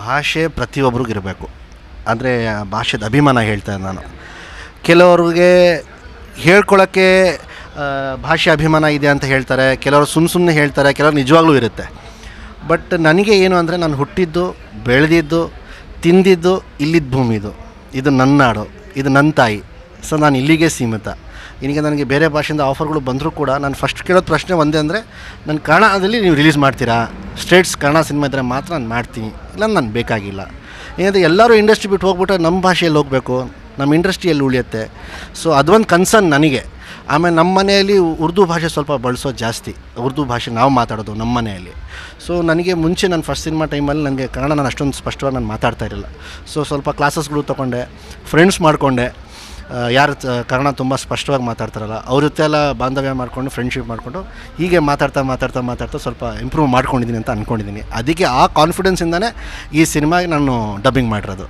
ಭಾಷೆ ಪ್ರತಿಯೊಬ್ಬರಿಗೂ ಇರಬೇಕು. ಅಂದರೆ ಭಾಷೆದ ಅಭಿಮಾನ ಹೇಳ್ತೇನೆ ನಾನು. ಕೆಲವ್ರಿಗೆ ಹೇಳ್ಕೊಳ್ಳೋಕ್ಕೆ ಭಾಷೆ ಅಭಿಮಾನ ಇದೆ ಅಂತ ಹೇಳ್ತಾರೆ, ಕೆಲವರು ಸುಮ್ಮನೆ ಹೇಳ್ತಾರೆ, ಕೆಲವರು ನಿಜವಾಗ್ಲೂ ಇರುತ್ತೆ. ಬಟ್ ನನಗೆ ಏನು ಅಂದರೆ ನಾನು ಹುಟ್ಟಿದ್ದು, ಬೆಳೆದಿದ್ದು, ತಿಂದಿದ್ದು ಇಲ್ಲಿದ್ದ ಭೂಮಿ ಇದು ನನ್ನ ನಾಡು, ಇದು ನನ್ನ ತಾಯಿ. ಸೊ ನಾನು ಇಲ್ಲಿಗೆ ಸೀಮಿತ. ಈಗ ನನಗೆ ಬೇರೆ ಭಾಷೆಯಿಂದ ಆಫರ್ಗಳು ಬಂದರೂ ಕೂಡ ನಾನು ಫಸ್ಟ್ ಕೇಳೋದು ಪ್ರಶ್ನೆ ಒಂದೇ, ಅಂದರೆ ನನ್ನ ಕನ್ನಡದಲ್ಲಿ ನೀವು ರಿಲೀಸ್ ಮಾಡ್ತೀರಾ, ಸ್ಟೇಟ್ಸ್ ಕನ್ನಡ ಸಿನಿಮಾ ಇದ್ದರೆ ಮಾತ್ರ ನಾನು ಮಾಡ್ತೀನಿ, ಇಲ್ಲ ನಾನು ಬೇಕಾಗಿಲ್ಲ. ಏನಂದರೆ ಎಲ್ಲರೂ ಇಂಡಸ್ಟ್ರಿ ಬಿಟ್ಟು ಹೋಗ್ಬಿಟ್ಟು ನಮ್ಮ ಭಾಷೆಯಲ್ಲಿ ಹೋಗಬೇಕು, ನಮ್ಮ ಇಂಡಸ್ಟ್ರಿಯಲ್ಲಿ ಉಳಿಯುತ್ತೆ. ಸೊ ಅದೊಂದು ಕನ್ಸರ್ನ್ ನನಗೆ. ಆಮೇಲೆ ನಮ್ಮ ಮನೆಯಲ್ಲಿ ಉರ್ದು ಭಾಷೆ ಸ್ವಲ್ಪ ಬಳಸೋದು ಜಾಸ್ತಿ, ಉರ್ದು ಭಾಷೆ ನಾವು ಮಾತಾಡೋದು ನಮ್ಮ ಮನೆಯಲ್ಲಿ. ಸೊ ನನಗೆ ಮುಂಚೆ ನನ್ನ ಫಸ್ಟ್ ಸಿನಿಮಾ ಟೈಮಲ್ಲಿ ನನಗೆ ಕನ್ನಡ ನಾನು ಅಷ್ಟೊಂದು ಸ್ಪಷ್ಟವಾಗಿ ನಾನು ಮಾತಾಡ್ತಾ ಇರಲಿಲ್ಲ. ಸೊ ಸ್ವಲ್ಪ ಕ್ಲಾಸಸ್ಗಳು ತೊಗೊಂಡೆ, ಫ್ರೆಂಡ್ಸ್ ಮಾಡಿಕೊಂಡೆ, ಯಾರು ಕನ್ನಡ ತುಂಬ ಸ್ಪಷ್ಟವಾಗಿ ಮಾತಾಡ್ತಾರಲ್ಲ ಅವ್ರ ಜೊತೆ ಎಲ್ಲ ಬಾಂಧವ್ಯ ಮಾಡಿಕೊಂಡು ಫ್ರೆಂಡ್ಶಿಪ್ ಮಾಡಿಕೊಂಡು ಹೀಗೆ ಮಾತಾಡ್ತಾ ಸ್ವಲ್ಪ ಇಂಪ್ರೂವ್ ಮಾಡ್ಕೊಂಡಿದ್ದೀನಿ ಅಂತ ಅಂದ್ಕೊಂಡಿದ್ದೀನಿ. ಅದಕ್ಕೆ ಆ ಕಾನ್ಫಿಡೆನ್ಸಿಂದನೇ ಈ ಸಿನಿಮಾಗೆ ನಾನು ಡಬ್ಬಿಂಗ್ ಮಾಡಿರೋದು.